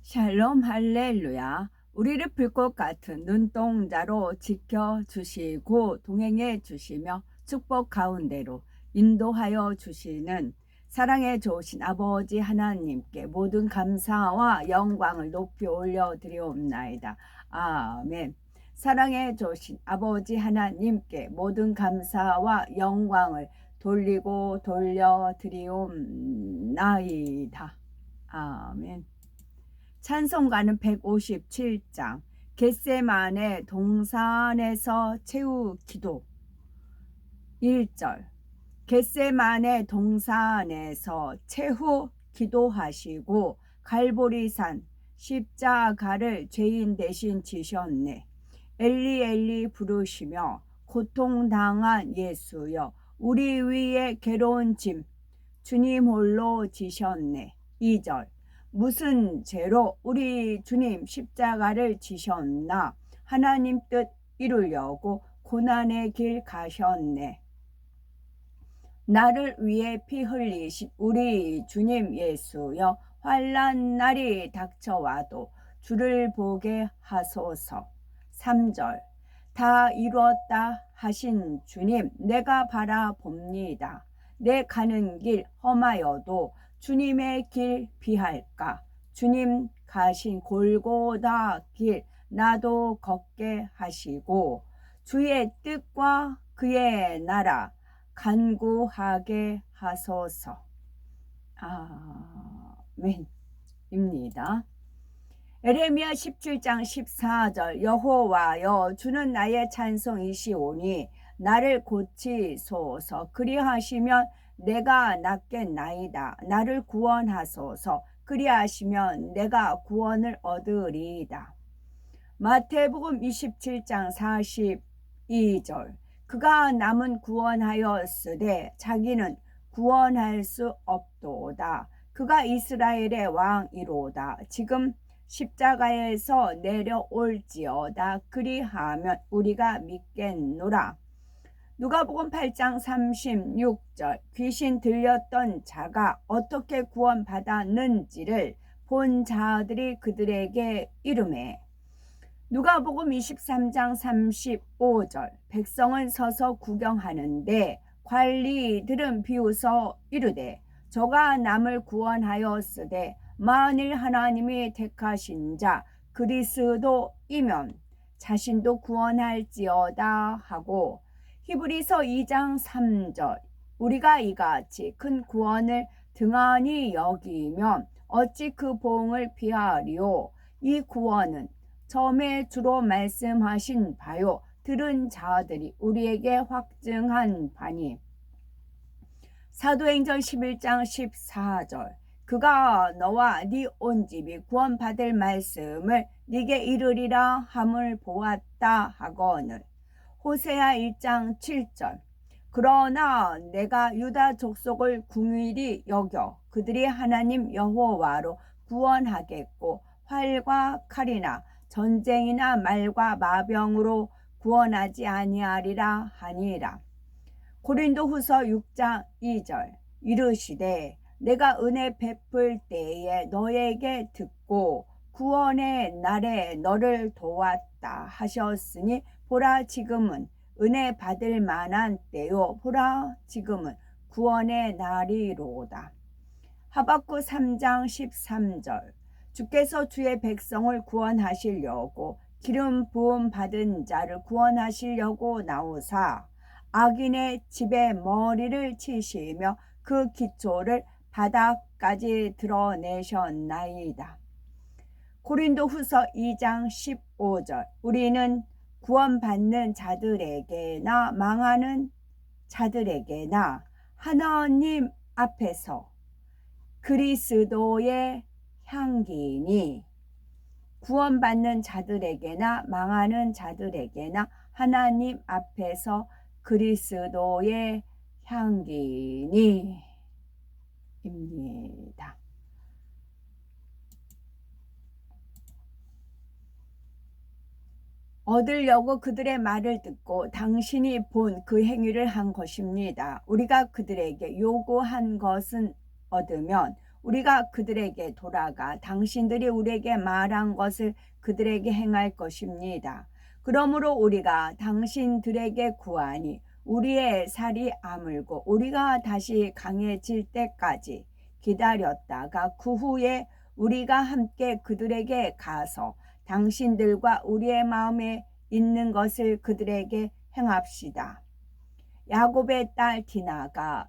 샬롬 할렐루야. 우리를 불꽃 같은 눈동자로 지켜주시고 동행해 주시며 축복 가운데로 인도하여 주시는 사랑에 좋으신 아버지 하나님께 모든 감사와 영광을 높이 올려드리옵나이다. 아멘. 사랑에 좋으신 아버지 하나님께 모든 감사와 영광을 돌리고 돌려드리옵나이다. 아멘. 찬송가는 157장 겟세마네 동산에서 최후 기도 1절. 겟세마네 동산에서 최후 기도하시고 갈보리산 십자가를 죄인 대신 지셨네. 엘리 엘리 부르시며 고통당한 예수여 우리 위에 괴로운 짐 주님 홀로 지셨네. 2절. 무슨 죄로 우리 주님 십자가를 지셨나? 하나님 뜻 이루려고 고난의 길 가셨네. 나를 위해 피 흘리신 우리 주님 예수여 환난 날이 닥쳐와도 주를 보게 하소서. 3절. 다 이루었다 하신 주님 내가 바라봅니다. 내 가는 길 험하여도 주님의 길 비할까? 주님 가신 골고다 길 나도 걷게 하시고 주의 뜻과 그의 나라 간구하게 하소서. 아멘입니다. 에레미야 17장 14절 여호와여 주는 나의 찬송이시오니 나를 고치소서. 그리하시면 내가 낫겠나이다. 나를 구원하소서. 그리하시면 내가 구원을 얻으리이다. 마태복음 27장 42절 그가 남은 구원하였으되 자기는 구원할 수 없도다. 그가 이스라엘의 왕이로다. 지금 십자가에서 내려올지어다. 그리하면 우리가 믿겠노라. 누가복음 8장 36절 귀신 들렸던 자가 어떻게 구원받았는지를 본 자들이 그들에게 이르매. 누가복음 23장 35절 백성은 서서 구경하는데 관리들은 비웃어 이르되 저가 남을 구원하였으되 만일 하나님이 택하신 자 그리스도이면 자신도 구원할지어다 하고. 히브리서 2장 3절 우리가 이같이 큰 구원을 등한히 여기면 어찌 그 보응을 피하리요. 이 구원은 처음에 주로 말씀하신 바요 들은 자들이 우리에게 확증한 바니. 사도행전 11장 14절 그가 너와 네 온 집이 구원받을 말씀을 네게 이르리라 함을 보았다 하거늘. 호세아 1장 7절 그러나 내가 유다 족속을 궁일이 여겨 그들이 하나님 여호와로 구원하겠고 활과 칼이나 전쟁이나 말과 마병으로 구원하지 아니하리라 하니라. 고린도후서 6장 2절 이르시되 내가 은혜 베풀 때에 너에게 듣고 구원의 날에 너를 도왔다 하셨으니 보라 지금은 은혜 받을 만한 때요 보라 지금은 구원의 날이로다. 하박국 3장 13절 주께서 주의 백성을 구원하시려고 기름 부음 받은 자를 구원하시려고 나오사 악인의 집에 머리를 치시며 그 기초를 바닥까지 드러내셨나이다. 고린도후서 2장 15절 우리는 구원받는 자들에게나 망하는 자들에게나 하나님 앞에서 그리스도의 향기니. 구원받는 자들에게나 망하는 자들에게나 하나님 앞에서 그리스도의 향기니 입니다. 얻으려고 그들의 말을 듣고 당신이 본 그 행위를 한 것입니다. 우리가 그들에게 요구한 것은 얻으면 우리가 그들에게 돌아가 당신들이 우리에게 말한 것을 그들에게 행할 것입니다. 그러므로 우리가 당신들에게 구하니 우리의 살이 아물고 우리가 다시 강해질 때까지 기다렸다가 그 후에 우리가 함께 그들에게 가서 당신들과 우리의 마음에 있는 것을 그들에게 행합시다. 야곱의 딸 디나가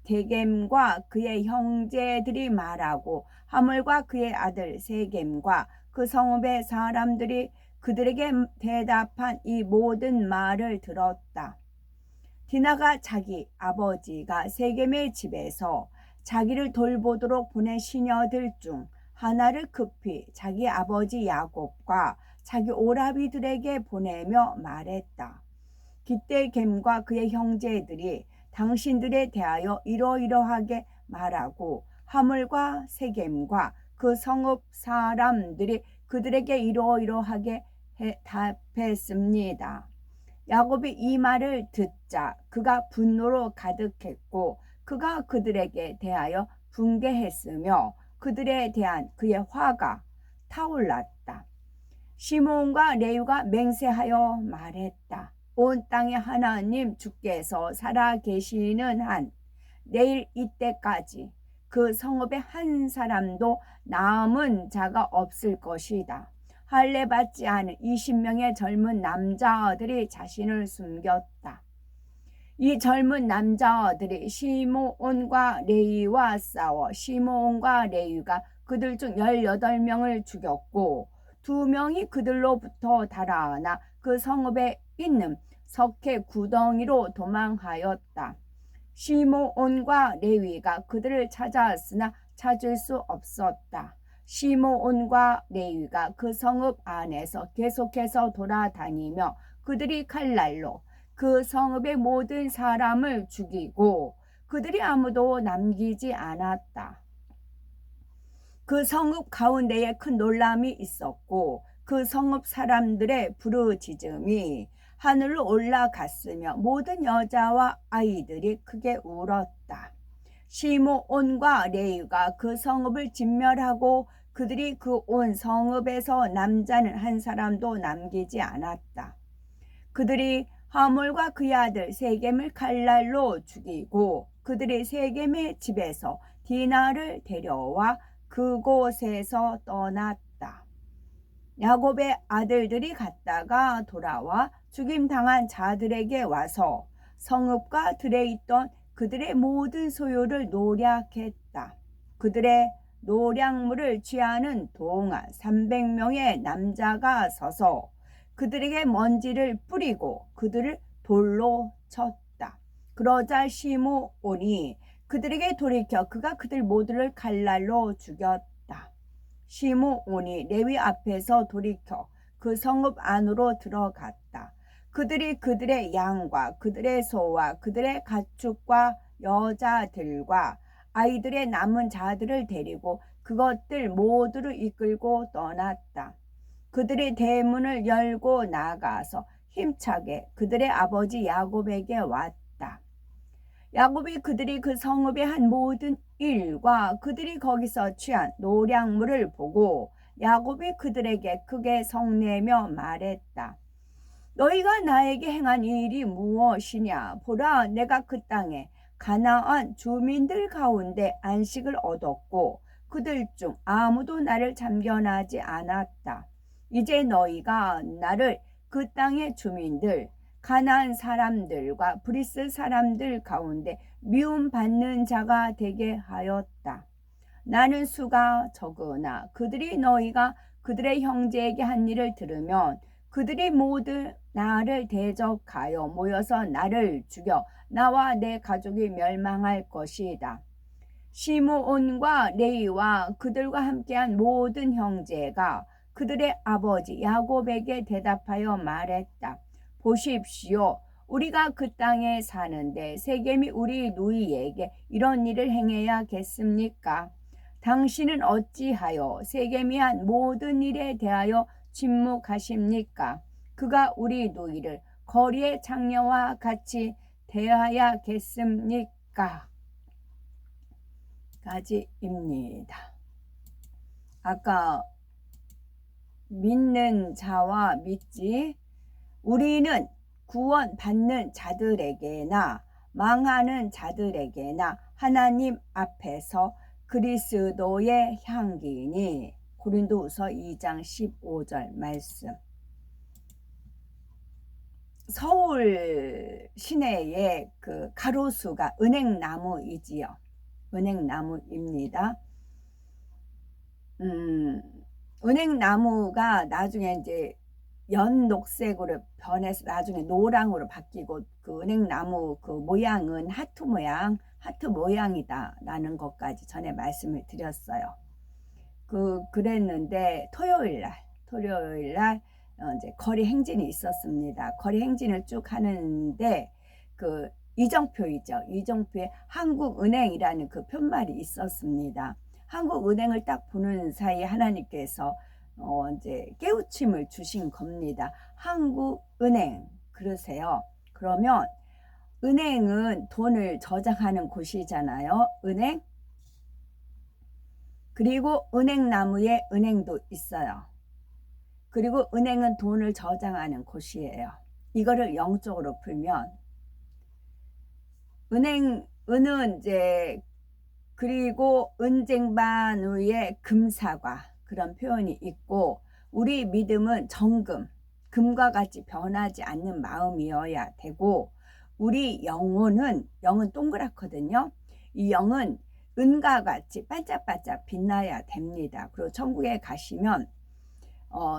데겜과 그의 형제들이 말하고 하물과 그의 아들 세겜과 그 성읍의 사람들이 그들에게 대답한 이 모든 말을 들었다. 디나가 자기 아버지가 세겜의 집에서 자기를 돌보도록 보낸 시녀들 중 하나를 급히 자기 아버지 야곱과 자기 오라비들에게 보내며 말했다. 그때 겜과 그의 형제들이 당신들에 대하여 이러이러하게 말하고 하물과 세겜과 그 성읍 사람들이 그들에게 이러이러하게 답했습니다. 야곱이 이 말을 듣자 그가 분노로 가득했고 그가 그들에게 대하여 분개했으며 그들에 대한 그의 화가 타올랐다. 시몬과 레위가 맹세하여 말했다. 온 땅의 하나님 주께서 살아 계시는 한 내일 이때까지 그 성읍에 한 사람도 남은 자가 없을 것이다. 할례 받지 않은 20명의 젊은 남자들이 자신을 숨겼다. 이 젊은 남자들이 시므온과 레위와 싸워 시므온과 레위가 그들 중 18명을 죽였고 2명이 그들로부터 달아나 그 성읍에 있는 석회 구덩이로 도망하였다. 시므온과 레위가 그들을 찾아왔으나 찾을 수 없었다. 시므온과 레위가 그 성읍 안에서 계속해서 돌아다니며 그들이 칼날로 그 성읍의 모든 사람을 죽이고 그들이 아무도 남기지 않았다. 그 성읍 가운데에 큰 놀람이 있었고 그 성읍 사람들의 부르짖음이 하늘로 올라갔으며 모든 여자와 아이들이 크게 울었다. 시므온과 레위가 그 성읍을 진멸하고 그들이 그 온 성읍에서 남자는 한 사람도 남기지 않았다. 그들이 하몰과 그의 아들 세겜을 칼날로 죽이고 그들이 세겜의 집에서 디나를 데려와 그곳에서 떠났다. 야곱의 아들들이 갔다가 돌아와 죽임당한 자들에게 와서 성읍과 들에 있던 그들의 모든 소유를 노략했다. 그들의 노략물을 취하는 동안 300명의 남자가 서서 그들에게 먼지를 뿌리고 그들을 돌로 쳤다. 그러자 시므온이 그들에게 돌이켜 그가 그들 모두를 칼날로 죽였다. 시므온이 레위 앞에서 돌이켜 그 성읍 안으로 들어갔다. 그들이 그들의 양과 그들의 소와 그들의 가축과 여자들과 아이들의 남은 자들을 데리고 그것들 모두를 이끌고 떠났다. 그들이 대문을 열고 나가서 힘차게 그들의 아버지 야곱에게 왔다. 야곱이 그들이 그 성읍에 한 모든 일과 그들이 거기서 취한 노략물을 보고 야곱이 그들에게 크게 성내며 말했다. 너희가 나에게 행한 일이 무엇이냐? 보라, 내가 그 땅에 가나안 주민들 가운데 안식을 얻었고 그들 중 아무도 나를 참견하지 않았다. 이제 너희가 나를 그 땅의 주민들 가나안 사람들과 브리스 사람들 가운데 미움받는 자가 되게 하였다. 나는 수가 적으나 그들이 너희가 그들의 형제에게 한 일을 들으면 그들이 모두 나를 대적하여 모여서 나를 죽여 나와 내 가족이 멸망할 것이다. 시므온과 레위와 그들과 함께한 모든 형제가 그들의 아버지 야곱에게 대답하여 말했다. 보십시오. 우리가 그 땅에 사는데 세겜이 우리 누이에게 이런 일을 행해야겠습니까? 당신은 어찌하여 세겜이 한 모든 일에 대하여 침묵하십니까? 그가 우리 누이를 거리의 장녀와 같이 대하야겠습니까? 가지입니다. 아까 믿는 자와 믿지, 우리는 구원받는 자들에게나 망하는 자들에게나 하나님 앞에서 그리스도의 향기니. 고린도후서 2장 15절 말씀. 서울 시내의 그 가로수가 은행나무이지요. 은행나무입니다. 은행나무가 나중에 이제 연녹색으로 변해서 나중에 노랑으로 바뀌고, 그 은행나무 그 모양은 하트 모양이다 라는 것까지 전에 말씀을 드렸어요. 그랬는데 토요일 날 이제 거리 행진이 있었습니다. 거리 행진을 쭉 하는데 그 이정표이죠. 이정표에 한국은행이라는 그 편말이 있었습니다. 한국은행을 딱 보는 사이에 하나님께서 이제 깨우침을 주신 겁니다. 한국은행 그러세요. 그러면 은행은 돈을 저장하는 곳이잖아요. 은행. 그리고 은행나무에 은행도 있어요. 그리고 은행은 돈을 저장하는 곳이에요. 이거를 영적으로 풀면 은은 이제, 그리고 은쟁반 위에 금사과 그런 표현이 있고, 우리 믿음은 정금, 금과 같이 변하지 않는 마음이어야 되고, 우리 영은 동그랗거든요. 이 영은 은과 같이 반짝반짝 빛나야 됩니다. 그리고 천국에 가시면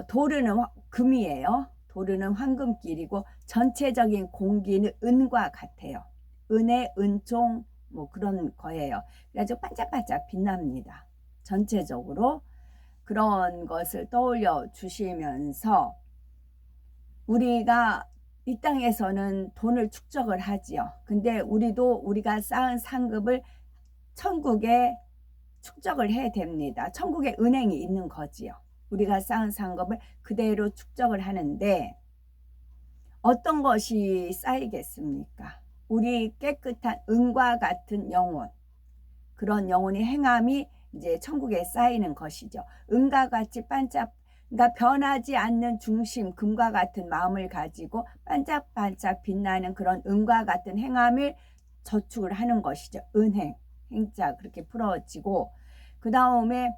도르는 금이에요. 도르는 황금길이고 전체적인 공기는 은과 같아요. 은의 은총 뭐 그런 거예요. 그래가지고 반짝반짝 빛납니다. 전체적으로. 그런 것을 떠올려 주시면서 우리가 이 땅에서는 돈을 축적을 하지요. 근데 우리가 쌓은 상급을 천국에 축적을 해야 됩니다. 천국에 은행이 있는 거지요. 우리가 쌓은 상급을 그대로 축적을 하는데 어떤 것이 쌓이겠습니까? 우리 깨끗한 은과 같은 영혼, 그런 영혼이 행함이 이제 천국에 쌓이는 것이죠. 은과 같이 그러니까 변하지 않는 중심, 금과 같은 마음을 가지고 반짝반짝 빛나는 그런 은과 같은 행함을 저축을 하는 것이죠. 은행, 행자 그렇게 풀어지고, 그 다음에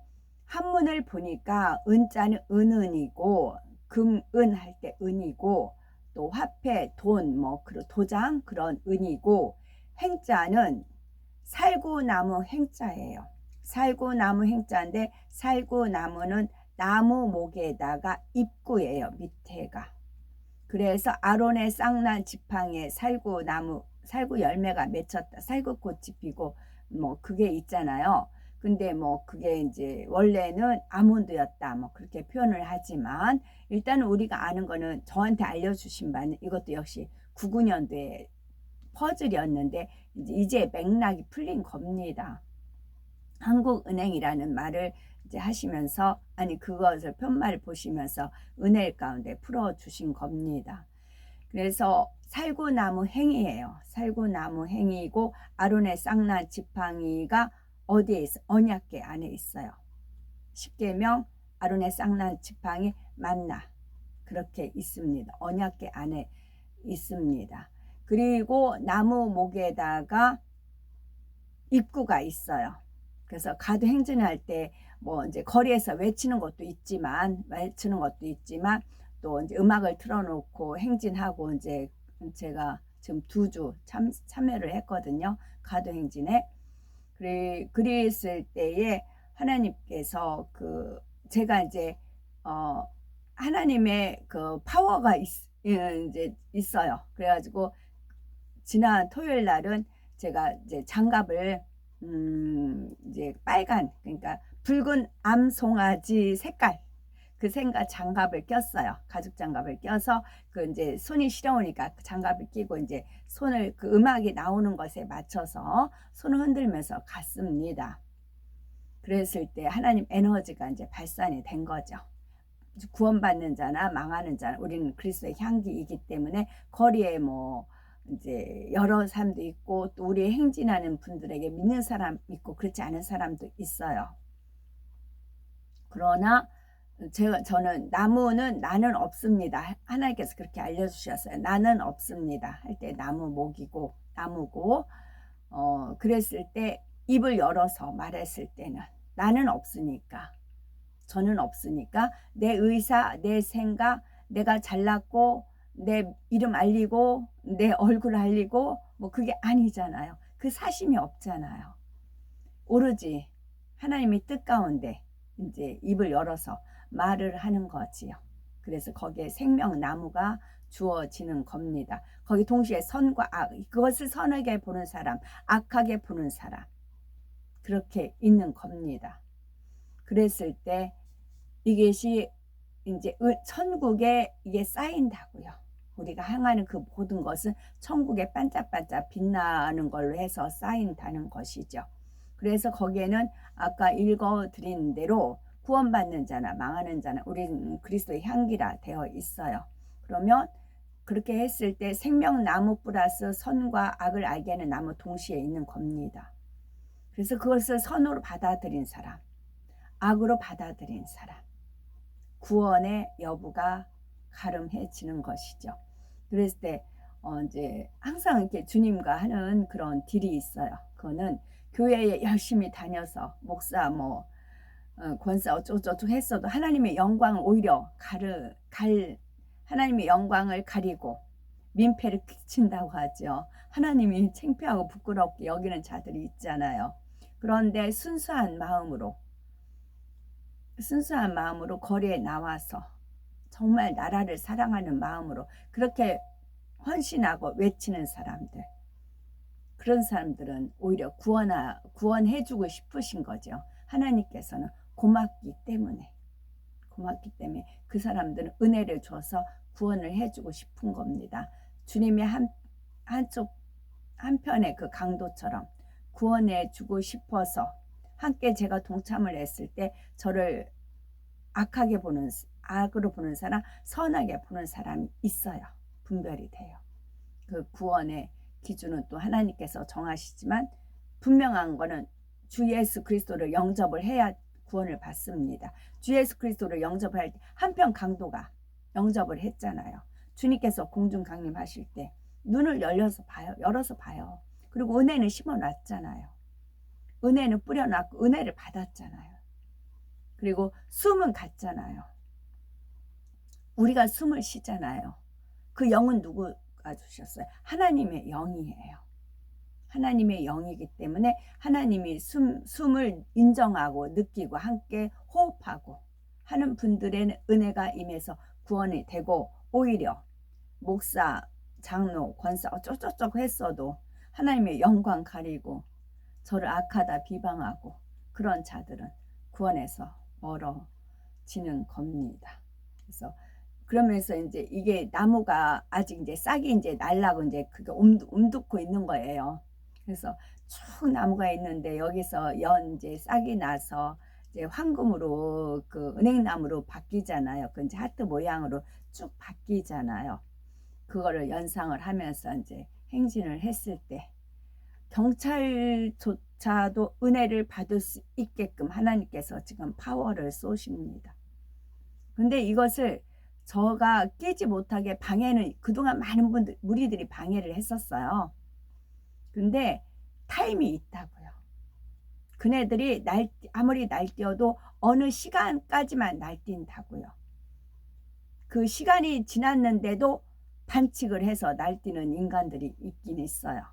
한문을 보니까 은자는 은이고, 금은 할 때 은이고, 또 화폐, 돈, 뭐 도장 그런 은이고, 행자는 살구나무 행자예요. 살구나무 행자인데 살구나무는 나무 목에다가 입구예요. 밑에가. 그래서 아론의 쌍난 지팡이에 살구 열매가 맺혔다. 살구꽃이 피고 뭐 그게 있잖아요. 근데 뭐 그게 이제 원래는 아몬드였다. 뭐 그렇게 표현을 하지만 일단은 우리가 아는 거는, 저한테 알려주신 바는 이것도 역시 99년도에 퍼즐이었는데 이제 맥락이 풀린 겁니다. 한국은행이라는 말을 이제 하시면서, 그것을 편말을 보시면서 은혜 가운데 풀어주신 겁니다. 그래서 살구나무 행이에요. 살구나무 행이고, 아론의 쌍난 지팡이가 어디에 있어? 언약궤 안에 있어요. 십계명, 아론의 쌍난 지팡이, 만나 그렇게 있습니다. 언약궤 안에 있습니다. 그리고 나무 목에다가 입구가 있어요. 그래서 가도 행진할 때 뭐 이제 거리에서 외치는 것도 있지만 또 이제 음악을 틀어놓고 행진하고, 이제 제가 지금 2주 참여를 했거든요. 가도 행진에. 그랬을 때에 하나님께서 제가 이제 하나님의 그 파워가 이제 있어요. 그래가지고 지난 토요일 날은 제가 이제 장갑을 이제 빨간, 그러니까 붉은 암송아지 색깔, 그 생각 장갑을 꼈어요. 가죽 장갑을 껴서 이제 손이 시려우니까 그 장갑을 끼고 이제 손을 그 음악이 나오는 것에 맞춰서 손을 흔들면서 갔습니다. 그랬을 때 하나님 에너지가 이제 발산이 된 거죠. 구원받는 자나 망하는 자나 우리는 그리스도의 향기이기 때문에 거리에 뭐 이제 여러 사람도 있고 또 우리 행진하는 분들에게 믿는 사람 있고 그렇지 않은 사람도 있어요. 그러나 저는 나무는 나는 없습니다. 하나님께서 그렇게 알려주셨어요. 나는 없습니다. 할 때 나무고 그랬을 때 입을 열어서 말했을 때는 나는 없으니까, 저는 없으니까 내 의사, 내 생각, 내가 잘났고 내 이름 알리고 내 얼굴 알리고 뭐 그게 아니잖아요. 그 사심이 없잖아요. 오로지 하나님의 뜻 가운데 이제 입을 열어서 말을 하는 거지요. 그래서 거기에 생명나무가 주어지는 겁니다. 거기 동시에 선과 악, 그것을 선하게 보는 사람, 악하게 보는 사람, 그렇게 있는 겁니다. 그랬을 때 이것이 이제 천국에 이게 쌓인다고요. 우리가 향하는 그 모든 것은 천국에 반짝반짝 빛나는 걸로 해서 쌓인다는 것이죠. 그래서 거기에는 아까 읽어드린 대로 구원받는 자나 망하는 자나 우리는 그리스도의 향기라 되어 있어요. 그러면 그렇게 했을 때 생명나무 플러스 선과 악을 알게 하는 나무 동시에 있는 겁니다. 그래서 그것을 선으로 받아들인 사람, 악으로 받아들인 사람, 구원의 여부가 가름해지는 것이죠. 그랬을 때 이제 항상 이렇게 주님과 하는 그런 딜이 있어요. 그거는 교회에 열심히 다녀서 목사 권사 어쩌고저쩌고 했어도 하나님의 영광을 오히려 하나님의 영광을 가리고 민폐를 끼친다고 하죠. 하나님이 창피하고 부끄럽게 여기는 자들이 있잖아요. 그런데 순수한 마음으로 거리에 나와서 정말 나라를 사랑하는 마음으로 그렇게 헌신하고 외치는 사람들, 그런 사람들은 오히려 구원해주고 싶으신 거죠. 하나님께서는 고맙기 때문에 그 사람들은 은혜를 줘서 구원을 해주고 싶은 겁니다. 주님의 한편의 그 강도처럼 구원해주고 싶어서 함께 제가 동참을 했을 때 저를 악으로 보는 사람, 선하게 보는 사람이 있어요. 분별이 돼요. 그 구원의 기준은 또 하나님께서 정하시지만 분명한 거는 주 예수 그리스도를 영접을 해야 구원을 받습니다. 주 예수 그리스도를 영접할 때 한편 강도가 영접을 했잖아요. 주님께서 공중 강림하실 때 눈을 열어서 봐요. 그리고 은혜는 심어놨잖아요. 은혜는 뿌려놨고 은혜를 받았잖아요. 그리고 숨은 갔잖아요. 우리가 숨을 쉬잖아요. 그 영은 누구가 주셨어요? 하나님의 영이에요. 하나님의 영이기 때문에 하나님이 숨을 인정하고 느끼고 함께 호흡하고 하는 분들의 은혜가 임해서 구원이 되고, 오히려 목사, 장로, 권사 어쩌고저쩌고 했어도 하나님의 영광 가리고 저를 악하다 비방하고 그런 자들은 구원에서 멀어지는 겁니다. 그래서 그러면서 이제 이게 나무가 아직 이제 싹이 이제 날라고 이제 그게 움듣고 있는 거예요. 그래서 쭉 나무가 있는데 여기서 이제 싹이 나서 이제 황금으로 그 은행나무로 바뀌잖아요. 그 이제 하트 모양으로 쭉 바뀌잖아요. 그거를 연상을 하면서 이제 행진을 했을 때 경찰조차도 은혜를 받을 수 있게끔 하나님께서 지금 파워를 쏘십니다. 근데 이것을 저가 깨지 못하게 방해는 그동안 많은 무리들이 방해를 했었어요. 근데 타임이 있다고요. 그네들이 아무리 날뛰어도 어느 시간까지만 날뛴다고요. 그 시간이 지났는데도 반칙을 해서 날뛰는 인간들이 있긴 있어요.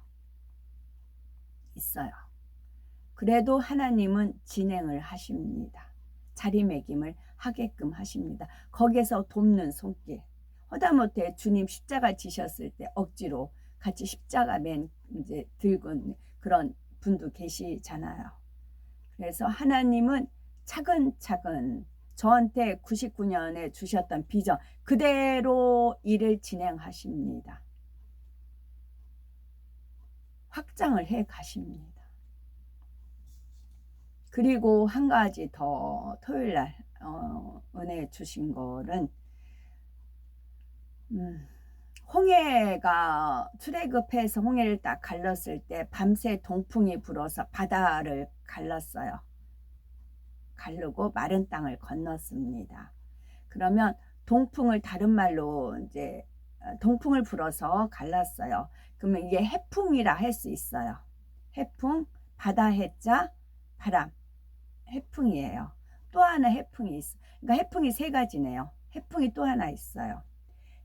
그래도 하나님은 진행을 하십니다. 자리매김을 하게끔 하십니다. 거기에서 돕는 손길. 허다못해 주님 십자가 지셨을 때 억지로 같이 십자가 이제 들고 그런 분도 계시잖아요. 그래서 하나님은 차근차근 저한테 99년에 주셨던 비전 그대로 일을 진행하십니다. 확장을 해 가십니다. 그리고 한 가지 더 토요일날 은혜 주신 거는 홍해가 출애굽해서 홍해를 딱 갈랐을 때 밤새 동풍이 불어서 바다를 갈랐어요. 가르고 마른 땅을 건넜습니다. 그러면 동풍을 다른 말로 이제 동풍을 불어서 갈랐어요. 그러면 이게 해풍이라 할 수 있어요. 해풍, 바다 해자, 바람, 해풍이에요. 또 하나 해풍이 있어. 그러니까 해풍이 세 가지네요. 해풍이 또 하나 있어요.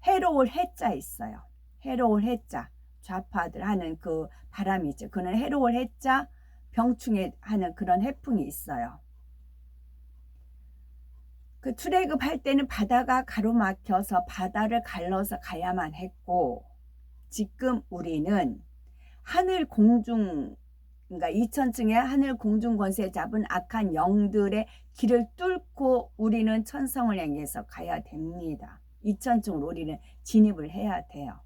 해로울 해자 있어요. 해로울 해자. 좌파들 하는 그 바람이 있죠. 그는 해로울 해자, 병충해 하는 그런 해풍이 있어요. 그 출애굽할 때는 바다가 가로막혀서 바다를 갈라서 가야만 했고, 지금 우리는 하늘 공중, 그러니까 2000층의 하늘 공중 권세 잡은 악한 영들의 길을 뚫고 우리는 천성을 향해서 가야 됩니다. 2000층으로 우리는 진입을 해야 돼요.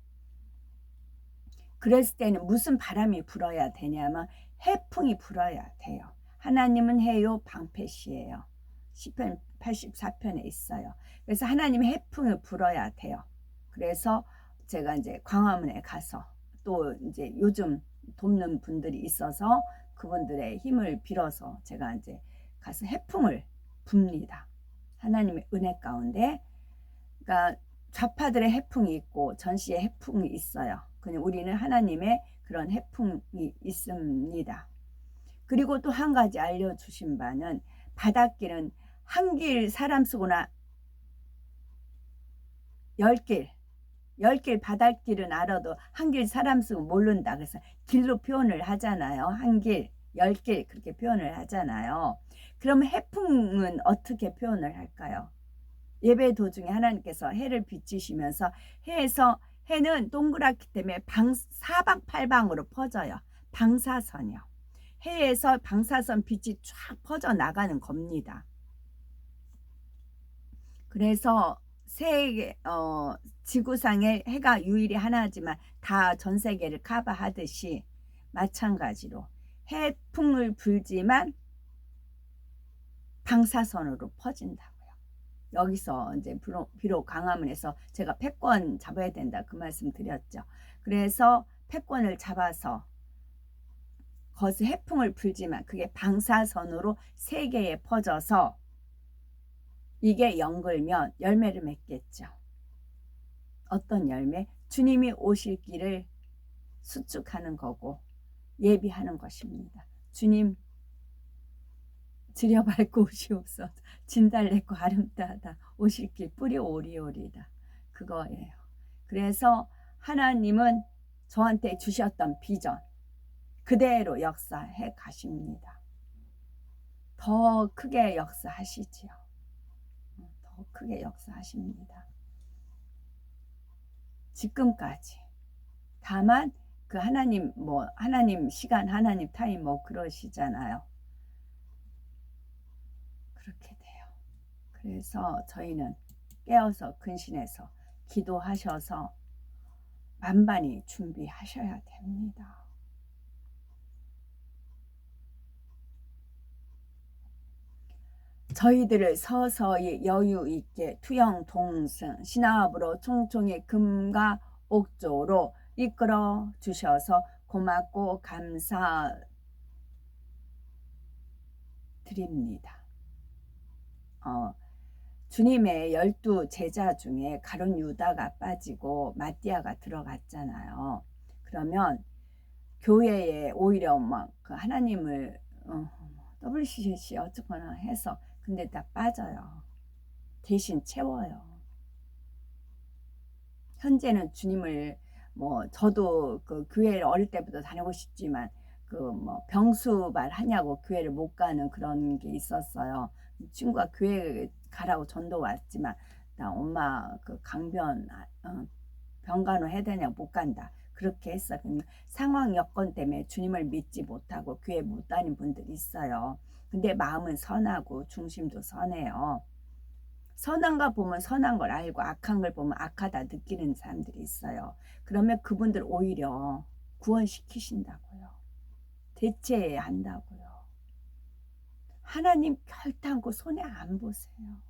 그랬을 때는 무슨 바람이 불어야 되냐면 해풍이 불어야 돼요. 하나님은 해요 방패시예요. 시편 84편에 있어요. 그래서 하나님의 해풍을 불어야 돼요. 그래서 제가 이제 광화문에 가서 또 이제 요즘 돕는 분들이 있어서 그분들의 힘을 빌어서 제가 이제 가서 해풍을 붑니다. 하나님의 은혜 가운데. 그러니까 좌파들의 해풍이 있고 전시의 해풍이 있어요. 그냥 우리는 하나님의 그런 해풍이 있습니다. 그리고 또 한 가지 알려주신 바는 바닷길은 한 길 사람 쓰거나 10길 바닷길은 알아도 한 길 사람 쓰고 모른다. 그래서 길로 표현을 하잖아요. 한 길, 10길 그렇게 표현을 하잖아요. 그러면 해풍은 어떻게 표현을 할까요? 예배 도중에 하나님께서 해를 비치시면서 해는 동그랗기 때문에 사방팔방으로 퍼져요. 방사선이요. 해에서 방사선 빛이 쫙 퍼져 나가는 겁니다. 그래서 지구상에 해가 유일히 하나지만 다 전 세계를 커버하듯이 마찬가지로 해풍을 불지만 방사선으로 퍼진다고요. 여기서 이제 비록 광화문에서 제가 패권 잡아야 된다 그 말씀 드렸죠. 그래서 패권을 잡아서 거기서 해풍을 불지만 그게 방사선으로 세계에 퍼져서 이게 연글면 열매를 맺겠죠. 어떤 열매? 주님이 오실 길을 수축하는 거고 예비하는 것입니다. 주님 들여밟고 오시옵소서. 진달래꽃 아름다다 오실 길 뿌리 오리오리다. 그거예요. 그래서 하나님은 저한테 주셨던 비전 그대로 역사해 가십니다. 더 크게 역사하시지요. 더 크게 역사하십니다. 지금까지. 다만 그 하나님 시간 하나님 타임 그러시잖아요. 그렇게 돼요. 그래서 저희는 깨어서 근신해서 기도하셔서 만반히 준비하셔야 됩니다. 저희들을 서서히 여유 있게 투영 동승 신화업으로 총총의 금과 옥조로 이끌어 주셔서 고맙고 감사드립니다. 주님의 12 제자 중에 가룟 유다가 빠지고 마띠아가 들어갔잖아요. 그러면 교회에 오히려 그 하나님을 WCC 어쩌거나 해서 근데 다 빠져요. 대신 채워요. 현재는 주님을 저도 그 교회를 어릴 때부터 다니고 싶지만 병수발 하냐고 교회를 못 가는 그런 게 있었어요. 친구가 교회 가라고 전도 왔지만 나 엄마 그 병간호 해야 되냐고 못 간다. 그렇게 했어. 상황 여건 때문에 주님을 믿지 못하고 교회 못 다닌 분들이 있어요. 근데 마음은 선하고 중심도 선해요. 선한 거 보면 선한 걸 알고 악한 걸 보면 악하다 느끼는 사람들이 있어요. 그러면 그분들 오히려 구원시키신다고요. 대체해야 한다고요. 하나님 결단코 손해 안 보세요.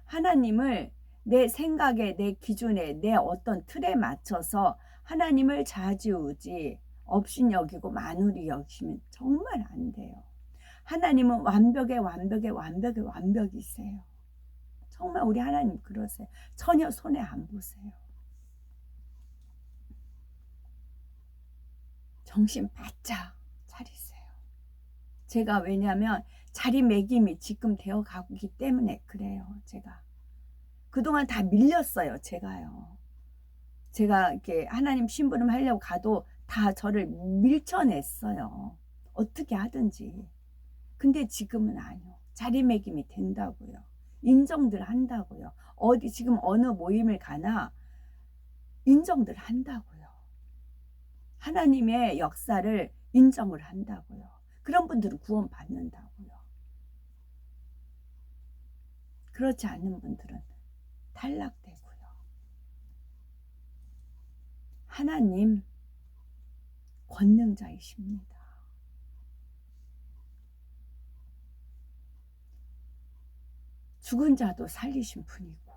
하나님을 내 생각에, 내 기준에, 내 어떤 틀에 맞춰서 하나님을 좌지우지 업신여기고 만우리 여기시면 정말 안 돼요. 하나님은 완벽이세요. 정말 우리 하나님 그러세요. 전혀 손해 안 보세요. 정신 바짝 차리세요. 제가 왜냐하면 자리매김이 지금 되어가고 있기 때문에 그래요. 제가 그동안 다 밀렸어요. 제가 이렇게 하나님 심부름 하려고 가도 다 저를 밀쳐냈어요. 어떻게 하든지. 근데 지금은 아니요. 자리매김이 된다고요. 인정들 한다고요. 지금 어느 모임을 가나 인정들 한다고요. 하나님의 역사를 인정을 한다고요. 그런 분들은 구원 받는다고요. 그렇지 않는 분들은 탈락되고요. 하나님 권능자이십니다. 죽은 자도 살리신 분이고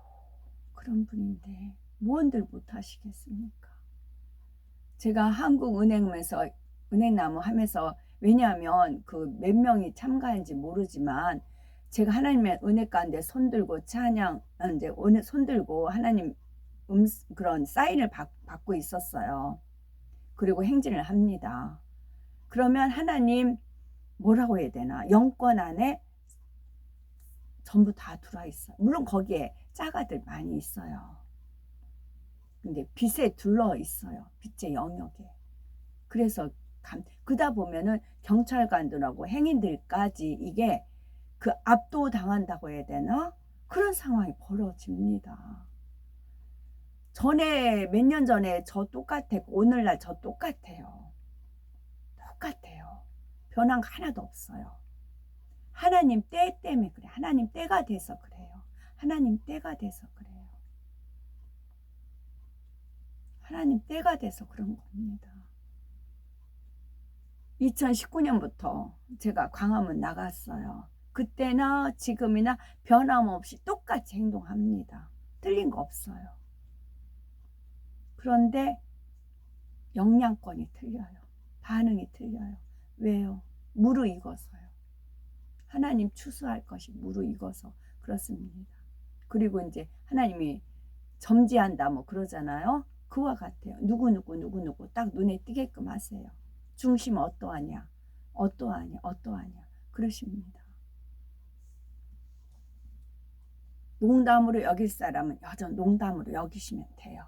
그런 분인데 무언들 못하시겠습니까? 제가 한국은행에서 은행나무 하면서 왜냐하면 그 몇 명이 참가한지 모르지만 제가 하나님의 은혜 가운데 손들고 찬양 이제 손들고 하나님 그런 사인을 받고 있었어요. 그리고 행진을 합니다. 그러면 하나님 뭐라고 해야 되나? 영권 안에 전부 다 들어와 있어요. 물론 거기에 짜가들 많이 있어요. 근데 빛에 둘러 있어요. 빛의 영역에. 그래서 그다 보면은 경찰관들하고 행인들까지 이게 그 압도당한다고 해야 되나? 그런 상황이 벌어집니다. 전에 몇 년 전에 저 똑같았고 오늘날 저 똑같아요. 똑같아요. 변한 거 하나도 없어요. 하나님 때 때문에 그래. 하나님 때가 돼서 그래요. 하나님 때가 돼서 그래요. 하나님 때가 돼서 그런 겁니다. 2019년부터 제가 광화문 나갔어요. 그때나 지금이나 변함없이 똑같이 행동합니다. 틀린 거 없어요. 그런데 영향권이 틀려요. 반응이 틀려요. 왜요? 무르익어서요. 하나님 추수할 것이 무르익어서 그렇습니다. 그리고 이제 하나님이 점지한다 뭐 그러잖아요. 그와 같아요. 누구 딱 눈에 띄게끔 하세요. 중심 어떠하냐 그러십니다. 농담으로 여길 사람은 여전 농담으로 여기시면 돼요.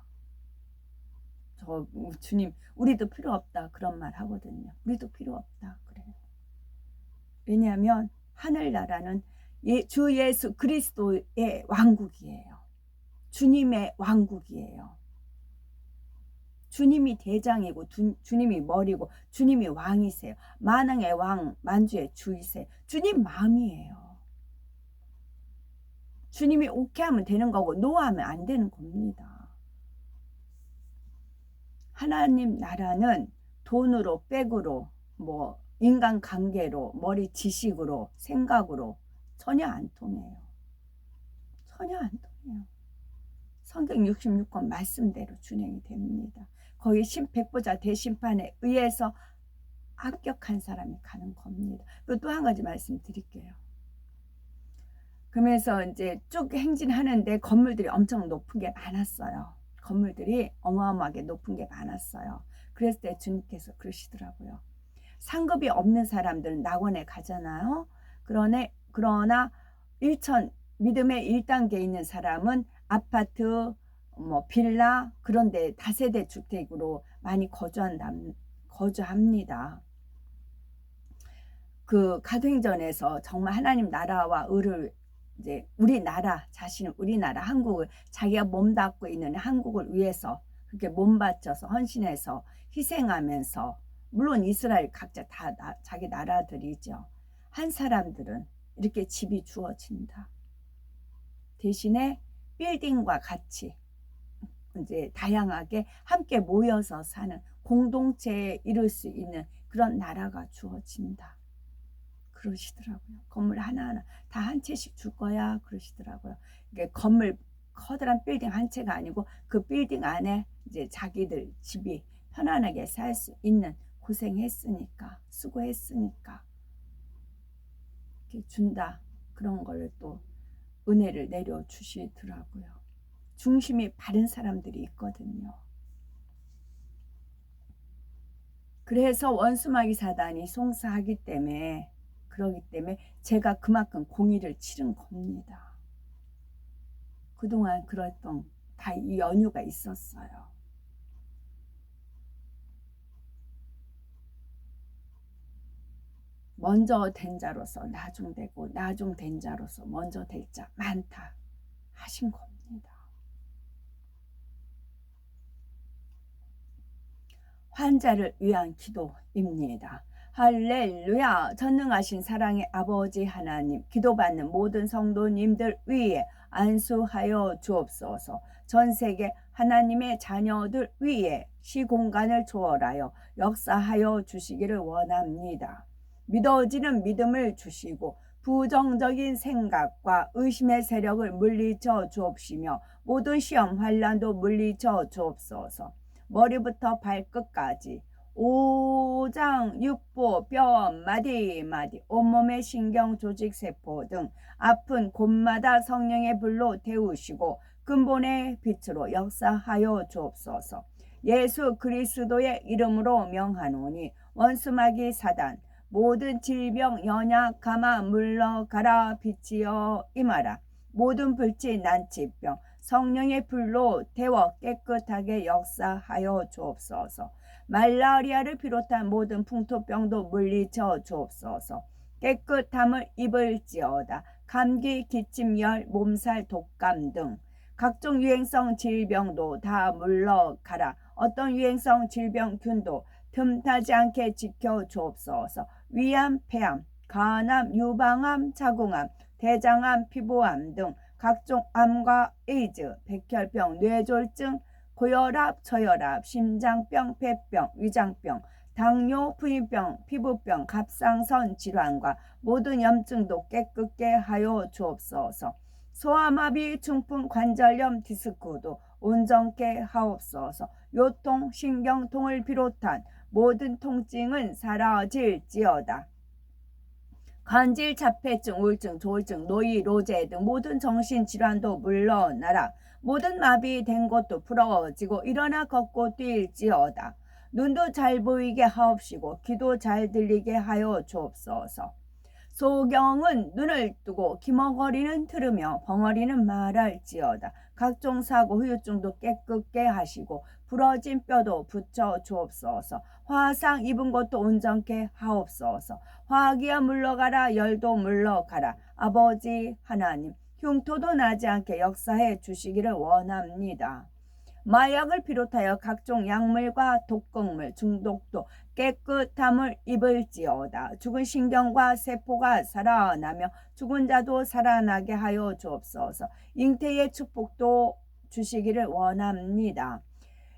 주님 우리도 필요 없다 그런 말 하거든요. 우리도 필요 없다 그래요. 왜냐하면 하늘나라는 주 예수 그리스도의 왕국이에요. 주님의 왕국이에요. 주님이 대장이고 주님이 머리고 주님이 왕이세요. 만왕의 왕 만주의 주이세요. 주님 마음이에요. 주님이 오케이 하면 되는 거고 노하면 안 되는 겁니다. 하나님 나라는 돈으로 백으로 뭐 인간관계로 머리 지식으로 생각으로 전혀 안 통해요. 전혀 안 통해요. 성경 66권 말씀대로 준행이 됩니다. 거기 백보자 대심판에 의해서 합격한 사람이 가는 겁니다. 그리고 또 한 가지 말씀드릴게요. 그러면서 이제 쭉 행진하는데 건물들이 엄청 높은 게 많았어요. 건물들이 어마어마하게 높은 게 많았어요. 그랬을 때 주님께서 그러시더라고요. 상급이 없는 사람들은 낙원에 가잖아요. 그러나 믿음의 1단계에 있는 사람은 아파트, 뭐 빌라 그런 데 다세대 주택으로 많이 거주합니다. 그 가도행전에서 정말 하나님 나라와 의를 이제 우리나라 한국을 자기가 몸담고 있는 한국을 위해서 그렇게 몸바쳐서 헌신해서 희생하면서 물론 이스라엘 각자 다 자기 나라들이죠. 한 사람들은 이렇게 집이 주어진다. 대신에 빌딩과 같이 이제 다양하게 함께 모여서 사는 공동체에 이룰 수 있는 그런 나라가 주어진다. 그러시더라고요. 건물 하나하나 다 한 채씩 줄 거야 그러시더라고요. 이게 커다란 빌딩 한 채가 아니고 그 빌딩 안에 이제 자기들 집이 편안하게 살 수 있는, 고생했으니까, 수고했으니까 이렇게 준다. 그런 걸 또 은혜를 내려 주시더라고요. 중심이 바른 사람들이 있거든요. 그래서 원수마귀 사단이 송사하기 때문에, 그러기 때문에 제가 그만큼 공의를 치른 겁니다. 그동안 그랬던 다 이 연유가 있었어요. 먼저 된 자로서 나중되고, 나중된 자로서 먼저 될 자 많다 하신 겁니다. 환자를 위한 기도입니다. 할렐루야. 전능하신 사랑의 아버지 하나님, 기도받는 모든 성도님들 위에 안수하여 주옵소서. 전 세계 하나님의 자녀들 위에 시공간을 초월하여 역사하여 주시기를 원합니다. 믿어지는 믿음을 주시고 부정적인 생각과 의심의 세력을 물리쳐 주옵시며 모든 시험 환난도 물리쳐 주옵소서. 머리부터 발끝까지 오장, 육부, 뼈, 마디, 온몸의 신경, 조직, 세포 등 아픈 곳마다 성령의 불로 데우시고 근본의 빛으로 역사하여 주옵소서. 예수 그리스도의 이름으로 명하노니 원수마귀 사단, 모든 질병, 연약, 가마 물러가라. 빛이여 임하라. 모든 불치, 난치병 성령의 불로 데워 깨끗하게 역사하여 주옵소서. 말라리아를 비롯한 모든 풍토병도 물리쳐 주옵소서. 깨끗함을 입을지어다. 감기, 기침, 열, 몸살, 독감 등 각종 유행성 질병도 다 물러가라. 어떤 유행성 질병균도 틈타지 않게 지켜 주옵소서. 위암, 폐암, 간암, 유방암, 자궁암, 대장암, 피부암 등 각종 암과 에이즈, 백혈병, 뇌졸중, 고혈압, 저혈압, 심장병, 폐병, 위장병, 당뇨, 부인병, 피부병, 갑상선 질환과 모든 염증도 깨끗게 하여 주옵소서. 소아마비, 중풍, 관절염, 디스크도 온전케 하옵소서. 요통, 신경통을 비롯한 모든 통증은 사라질지어다. 간질, 자폐증, 우울증, 조울증, 노이, 로제 등 모든 정신질환도 물러나라. 모든 마비된 것도 부러지고 일어나 걷고 뛸지어다. 눈도 잘 보이게 하옵시고 귀도 잘 들리게 하여 주옵소서. 소경은 눈을 뜨고 기머거리는 들으며 벙어리는 말할지어다. 각종 사고 후유증도 깨끗게 하시고 부러진 뼈도 붙여 주옵소서. 화상 입은 것도 온전케 하옵소서. 화기야 물러가라. 열도 물러가라. 아버지 하나님, 흉터도 나지 않게 역사해 주시기를 원합니다. 마약을 비롯하여 각종 약물과 독극물 중독도 깨끗함을 입을지어다. 죽은 신경과 세포가 살아나며 죽은 자도 살아나게 하여 주옵소서. 잉태의 축복도 주시기를 원합니다.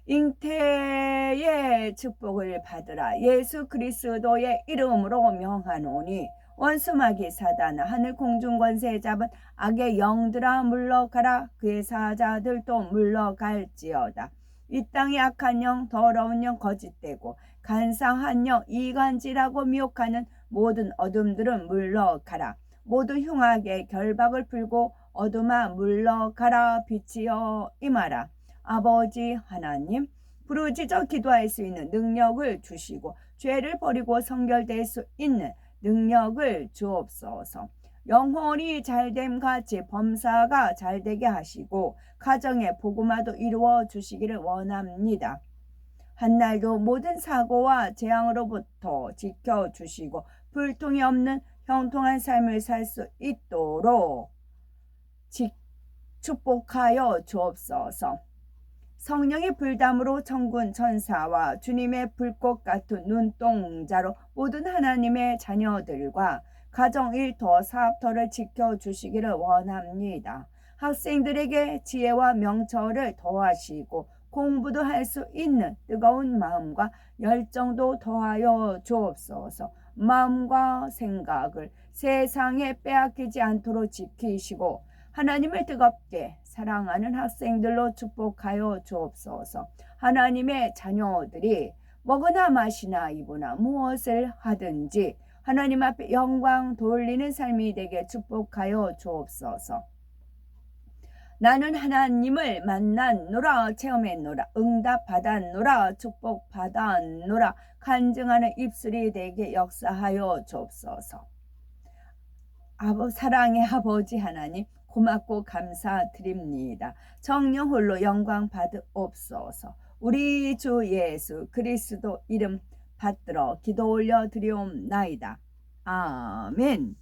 잉태의 축복을 받으라. 예수 그리스도의 이름으로 명하노니 원수마귀 사단아, 하늘 공중 권세 잡은 악의 영들아 물러가라. 그의 사자들도 물러갈지어다. 이 땅의 악한 영, 더러운 영, 거짓되고 간사한 영, 이간질하고 미혹하는 모든 어둠들은 물러가라. 모든 흉악의 결박을 풀고 어둠아 물러가라. 빛이여 임하라. 아버지 하나님, 부르짖어 기도할 수 있는 능력을 주시고 죄를 버리고 성결될 수 있는 능력을 주옵소서. 영혼이 잘됨 같이 범사가 잘되게 하시고 가정의 복음화도 이루어 주시기를 원합니다. 한날도 모든 사고와 재앙으로부터 지켜주시고 불통이 없는 형통한 삶을 살 수 있도록 축복하여 주옵소서. 성령의 불담으로 천군 천사와 주님의 불꽃 같은 눈동자로 모든 하나님의 자녀들과 가정 일터 사업터를 지켜주시기를 원합니다. 학생들에게 지혜와 명철을 더하시고 공부도 할 수 있는 뜨거운 마음과 열정도 더하여 주옵소서. 마음과 생각을 세상에 빼앗기지 않도록 지키시고 하나님을 뜨겁게 사랑하는 학생들로 축복하여 주옵소서. 하나님의 자녀들이 먹으나 마시나 입으나 무엇을 하든지 하나님 앞에 영광 돌리는 삶이 되게 축복하여 주옵소서. 나는 하나님을 만났노라, 체험했노라, 응답 받았노라, 축복 받았노라, 간증하는 입술이 되게 역사하여 주옵소서. 사랑의 아버지 하나님, 고맙고 감사드립니다. 정령 홀로 영광 받으옵소서. 우리 주 예수 그리스도 이름 받들어 기도 올려 드리옵나이다. 아멘.